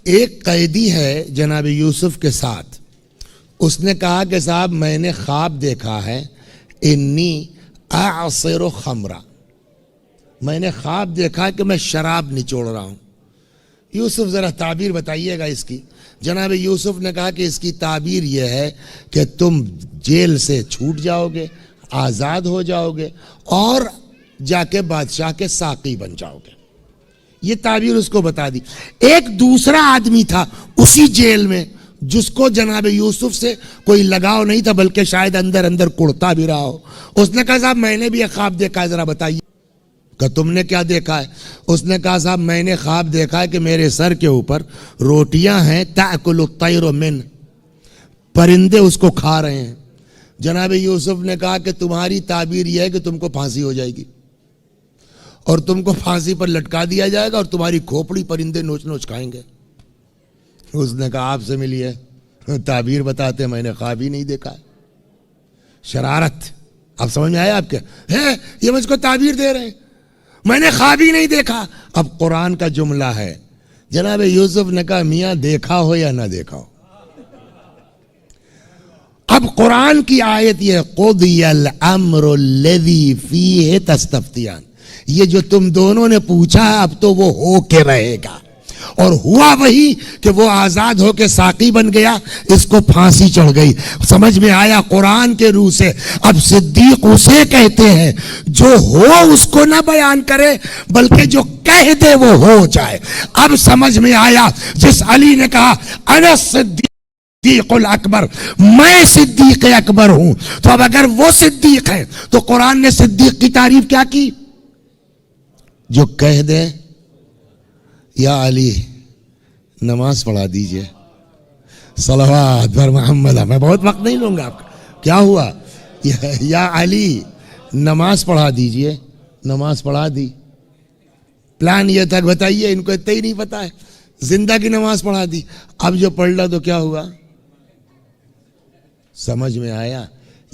ایک قیدی ہے جناب یوسف کے ساتھ، اس نے کہا کہ صاحب میں نے خواب دیکھا ہے، انی اعصر خمرہ، میں نے خواب دیکھا کہ میں شراب نچوڑ رہا ہوں۔ یوسف ذرا تعبیر بتائیے گا اس کی۔ جناب یوسف نے کہا کہ اس کی تعبیر یہ ہے کہ تم جیل سے چھوٹ جاؤ گے، آزاد ہو جاؤ گے اور جا کے بادشاہ کے ساقی بن جاؤ گے۔ یہ تعبیر اس کو بتا دی۔ ایک دوسرا آدمی تھا اسی جیل میں جس کو جناب یوسف سے کوئی لگاؤ نہیں تھا، بلکہ شاید اندر اندر کڑتا بھی رہا ہو۔ اس نے کہا صاحب میں نے بھی ایک خواب دیکھا ہے، ذرا بتائیے کہ تم نے کیا دیکھا ہے؟ اس نے کہا صاحب میں نے خواب دیکھا ہے کہ میرے سر کے اوپر روٹیاں ہیں، تأکل الطیر من، پرندے اس کو کھا رہے ہیں۔ جناب یوسف نے کہا کہ تمہاری تعبیر یہ ہے کہ تم کو پھانسی ہو جائے گی اور تم کو پھانسی پر لٹکا دیا جائے گا اور تمہاری کھوپڑی پرندے نوچ نوچ کھائیں گے۔ اس نے کہا آپ سے ملیے، تعبیر بتاتے میں نے خواب ہی نہیں دیکھا ہے۔ شرارت، اب سمجھ میں آیا آپ کے؟ یہ مجھ کو تعبیر دے رہے ہیں، میں نے خواب ہی نہیں دیکھا۔ اب قرآن کا جملہ ہے، جناب یوسف نے کہا میاں دیکھا ہو یا نہ دیکھا ہو، اب قرآن کی آیت یہ قضی الامر الذی فیہ تستفتیان، یہ جو تم دونوں نے پوچھا ہے اب تو وہ ہو کے رہے گا، اور ہوا وہی کہ وہ آزاد ہو کے ساقی بن گیا، اس کو پھانسی چڑھ گئی۔ سمجھ میں آیا قرآن کے روح سے؟ اب صدیق اسے کہتے ہیں جو ہو اس کو نہ بیان کرے بلکہ جو کہہ دے وہ ہو جائے۔ اب سمجھ میں آیا جس علی نے کہا انا صدیق الاکبر، میں صدیق اکبر ہوں، تو اب اگر وہ صدیق ہے تو قرآن نے صدیق کی تعریف کیا کی؟ جو کہہ دے یا علی نماز پڑھا دیجئے، صلوات بر محمد، میں بہت وقت نہیں لوں گا آپ کا۔ کیا ہوا؟ یا علی نماز پڑھا دیجئے، نماز پڑھا دی۔ پلان یہ تھا بتائیے، ان کو اتنا ہی نہیں پتا ہے، زندہ کی نماز پڑھا دی۔ اب جو پڑھ لا تو کیا ہوا؟ سمجھ میں آیا؟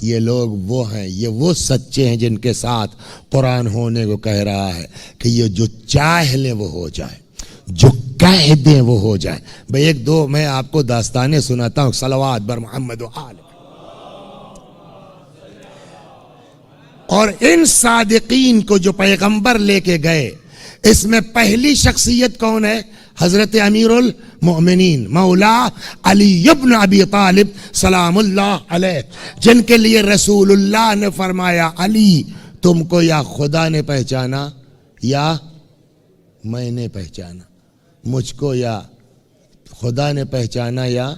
یہ لوگ وہ ہیں، یہ وہ سچے ہیں جن کے ساتھ قرآن ہونے کو کہہ رہا ہے کہ یہ جو چاہ لیں وہ ہو جائے، جو کہہ دیں وہ ہو جائے۔ بھئی ایک دو میں آپ کو داستانیں سناتا ہوں، صلوات بر محمد و آل۔ اور ان صادقین کو جو پیغمبر لے کے گئے، اس میں پہلی شخصیت کون ہے؟ حضرت امیر المؤمنین مولا علی ابن ابی طالب سلام اللہ علیہ، جن کے لیے رسول اللہ نے فرمایا علی تم کو یا خدا نے پہچانا یا میں نے پہچانا، مجھ کو یا خدا نے پہچانا یا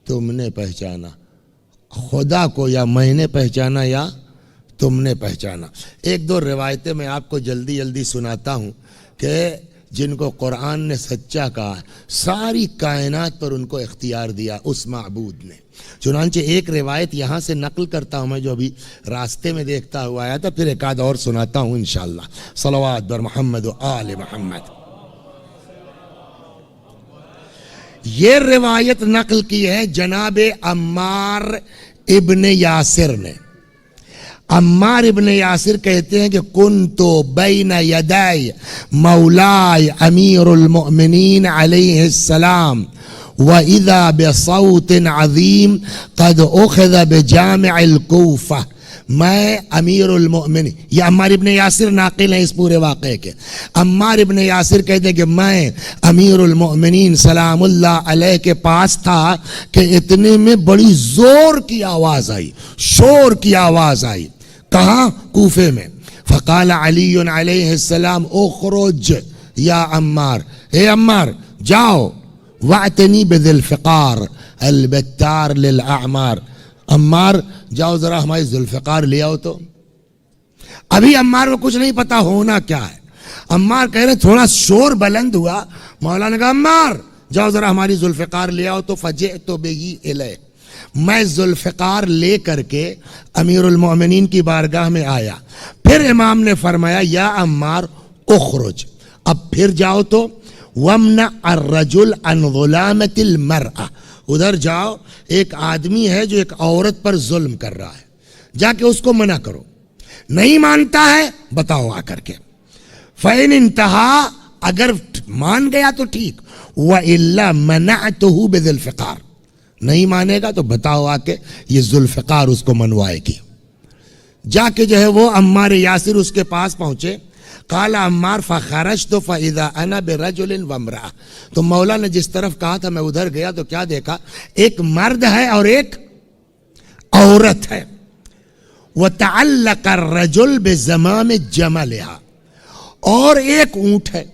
تم نے پہچانا، خدا کو یا میں نے پہچانا یا تم نے پہچانا۔ ایک دو روایتیں میں آپ کو جلدی جلدی سناتا ہوں کہ جن کو قرآن نے سچا کہا، ساری کائنات پر ان کو اختیار دیا اس معبود نے۔ چنانچہ ایک روایت یہاں سے نقل کرتا ہوں میں جو ابھی راستے میں دیکھتا ہوا آیا تھا، پھر ایک آدھ اور سناتا ہوں انشاءاللہ۔ صلوات بر محمد و آل محمد۔ یہ روایت نقل کی ہے جناب عمار ابن یاسر نے۔ عمار ابن یاسر کہتے ہیں کہ کنتو بین یدائی مولائی امیر المؤمنین علیہ السلام وَإِذَا بِصَوْتٍ عَظِيمٍ قَدْ أُخِذَ بِجَامِعِ الْكُوفَةِ، میں امیر المؤمنین، یہ عمار ابن یاسر ناقل ہیں اس پورے واقعے کے۔ عمار ابن یاسر کہتے ہیں کہ میں امیر المؤمنین سلام اللہ علیہ کے پاس تھا کہ اتنے میں بڑی زور کی آواز آئی، شور کی آواز آئی۔ کہاں؟ کوفے میں۔ فقال علی علیہ السلام اخرج یا عمار، اے عمار جاؤ، وَاعْتَنِي بِذِي الْفِقَارِ الْبَتَّارِ لِلْأَعْمَارِ، عمار جاؤ ذرا ہماری ذوالفقار لے آؤ تو۔ ابھی عمار کو کچھ نہیں پتا ہونا کیا ہے۔ عمار کہہ رہے تھوڑا شور بلند ہوا، مولا نے کہا عمار جاؤ ذرا ہماری ذوالفقار لے آؤ تو فجئت بہ الیہ، میں ذوالفقار لے کر کے امیر المؤمنین کی بارگاہ میں آیا۔ پھر امام نے فرمایا یا عمار اخرج، اب پھر جاؤ تو وَمْنَعَ الرَّجُلْ عَنْ ظُلَامَةِ الْمَرْأَةِ، ادھر جاؤ، ایک آدمی ہے جو ایک عورت پر ظلم کر رہا ہے، جا کے اس کو منع کرو، نہیں مانتا ہے بتاؤ آ کر کے۔ فَإِنِ انْتَهَا اگر مان گیا تو ٹھیک، وَإِلَّا مَنَعْتُهُ بِذِي الْفِقَارِ، نہیں مانے گا تو بتاؤ آ کے یہ ذوالفقار اس کو منوائے گی۔ جا کے جو ہے وہ عمار یاسر اس کے پاس پہنچے، قال عمار فخرجت فاذا انا برجل وامرأة، تو مولا نے جس طرف کہا تھا میں ادھر گیا تو کیا دیکھا، ایک مرد ہے اور ایک عورت ہے۔ وتعلق الرجل بزمام جملها، اور ایک اونٹ ہے،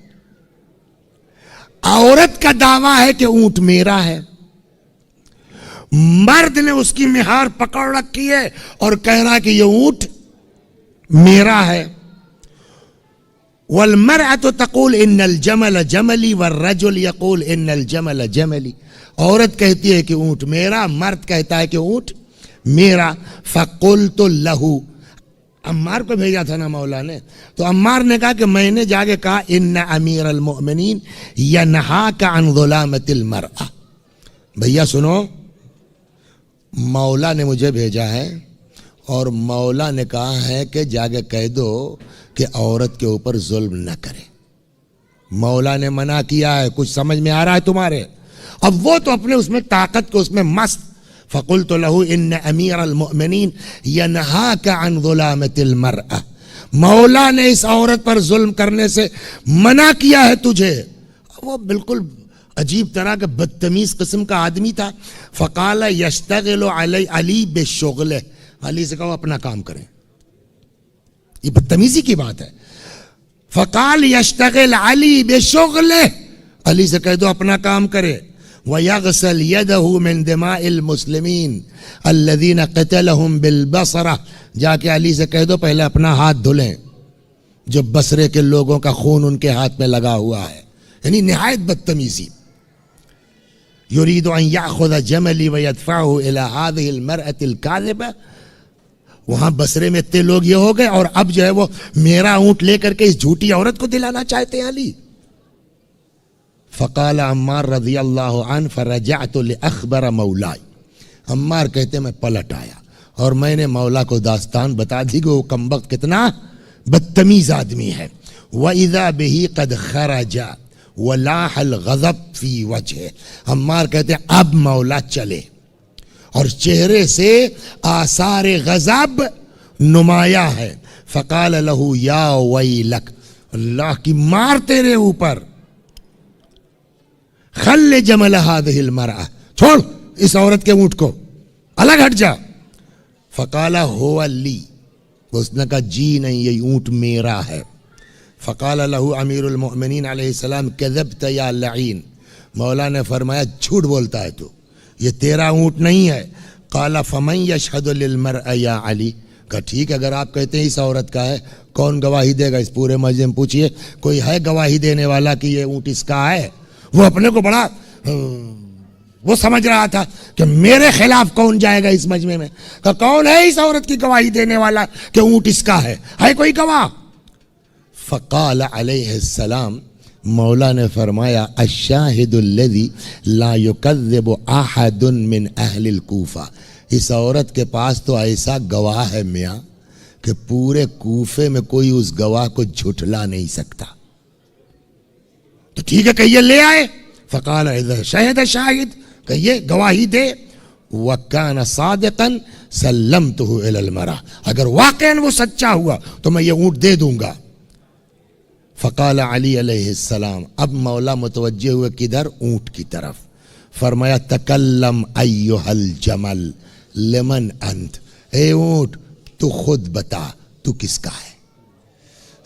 عورت کا دعویٰ ہے کہ اونٹ میرا ہے، مرد نے اس کی مہار پکڑ رکھی ہے اور کہہ رہا کہ یہ اونٹ میرا ہے۔ والمرأة تقول ان الجمل جملی والرجل يقول ان الجمل جملی، عورت کہتی ہے کہ اونٹ میرا، مرد کہتا ہے کہ اونٹ میرا۔ فقلت له، عمار کو بھیجا تھا نا مولا نے، تو عمار نے کہا کہ میں نے جا کے کہا ان امیر المؤمنین ینہاک عن ظلامۃ المرأة، بھیا سنو، مولا نے مجھے بھیجا ہے اور مولا نے کہا ہے کہ جا کے کہہ دو کہ عورت کے اوپر ظلم نہ کرے، مولا نے منع کیا ہے، کچھ سمجھ میں آ رہا ہے تمہارے؟ اب وہ تو اپنے اس میں طاقت کو اس میں مست، فقلت له ان امیر المؤمنین ینہاک عن ظلامۃ المرأة، مولا نے اس عورت پر ظلم کرنے سے منع کیا ہے تجھے۔ وہ بالکل عجیب طرح کا بدتمیز قسم کا آدمی تھا۔ فقال یشتغل علی بالشغل، علی سے کہو اپنا کام کریں، یہ بدتمیزی کی بات ہے۔ فقال یشتغل علی بالشغل، علی سے کہہ دو اپنا کام کرے۔ وَيَغْسَلْ يَدَهُ مِن دِمَاءِ الْمُسْلِمِينَ الَّذِينَ قَتَلَهُمْ بِالْبَصْرَةِ، جا کے علی سے کہہ دو پہلے اپنا ہاتھ دھلیں، جو بصرے کے لوگوں کا خون ان کے ہاتھ میں لگا ہوا ہے، یعنی نہایت بدتمیزی۔ يُرِيدُ أَن يَأْخُذَ جَمَلِي وَيَدْفَعُهُ إِلَى هَذِهِ الْمَرْأَةِ الْكَاذِبَةِ، وہاں بصرے میں اتنے لوگ یہ ہو گئے اور اب جو ہے وہ میرا اونٹ لے کر کے اس جھوٹی عورت کو دلانا چاہتے ہیں علی۔ فقال عمار رضی اللہ عنہ فرجعت لأخبر مولاي، عمار کہتے میں پلٹ آیا اور میں نے مولا کو داستان بتا دی کہ وہ کمبخت کتنا بدتمیز آدمی ہے۔ وَإِذَا بِهِ قَدْ خَرَجَ وَلَاحَ الْغَضَبْ فِي وَجْهِهِ، عمار کہتے ہیں اب مولا چلے اور چہرے سے آثار غضب نمایاں ہے۔ فقال له یا ویلک، اللہ کی مار تیرے اوپر، خل جمل هذه المرأة، چھوڑ اس عورت کے اونٹ کو، الگ ہٹ جا۔ فقال هو لی، اس نے کہا جی نہیں یہ اونٹ میرا ہے۔ فقال له امیر المؤمنین علیہ السلام کذبت یا لعین، مولا نے فرمایا جھوٹ بولتا ہے تو، یہ تیرا اونٹ نہیں ہے۔ قال فمن یشہد للمرأة یا علی، کہا ٹھیک اگر آپ کہتے ہیں اس عورت کا ہے، کون گواہی دے گا؟ اس پورے مسجد میں پوچھئے کوئی ہے گواہی دینے والا کہ یہ اونٹ اس کا ہے؟ وہ اپنے کو بڑا وہ سمجھ رہا تھا کہ میرے خلاف کون جائے گا اس مجمع میں، کہ کون ہے اس عورت کی گواہی دینے والا کہ اونٹ اس کا ہے کوئی گواہ؟ فقال علیہ السلام، مولا نے فرمایا الشاہد الذی لا یکذب احد من اہل الکوفہ، اس عورت کے پاس تو ایسا گواہ ہے میاں کہ پورے کوفے میں کوئی اس گواہ کو جھٹلا نہیں سکتا، تو ٹھیک ہے کہیے لے آئے۔ فقال اذا شہد شاہد، کہیے گواہی دے۔ وَكَانَ صَادِقًا سَلَّمْتُهُ إِلَى الْمَرْأَةِ، اگر واقعاً وہ سچا ہوا تو میں یہ اونٹ دے دوں گا۔ فقال علی علیہ السلام، اب مولا متوجہ ہوئے کدھر؟ اونٹ کی طرف، فرمایا تکلم ایھا الجمل لمن انت، اے اونٹ تو خود بتا تو کس کا ہے؟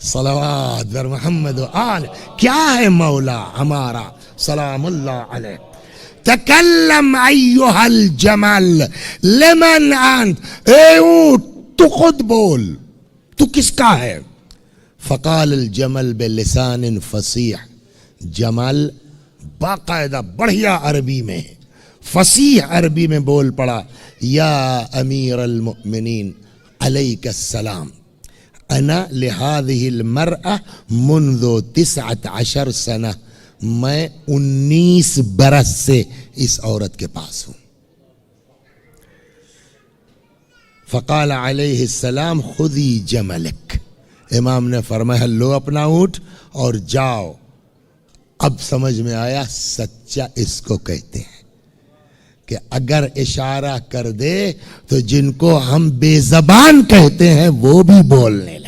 صلوات بر محمد و آل، کیا ہے مولا ہمارا سلام اللہ علیہ؟ تکلم ایھا الجمل لمن انت، اے اونٹ تو خود بول تو کس کا ہے؟ فقال الجمل بلسان فصیح، جمل باقاعدہ بڑھیا عربی میں فصیح عربی میں بول پڑا، یا امیر المؤمنین علیک السلام، انا لہذه المرأة منذ 19 سنہ، میں 19 برس سے اس عورت کے پاس ہوں۔ فقال علیہ السلام خذی جملک، امام نے فرمایا لو اپنا اونٹ اور جاؤ اب سمجھ میں آیا سچا اس کو کہتے ہیں کہ اگر اشارہ کر دے تو جن کو ہم بے زبان کہتے ہیں وہ بھی بولنے لگے.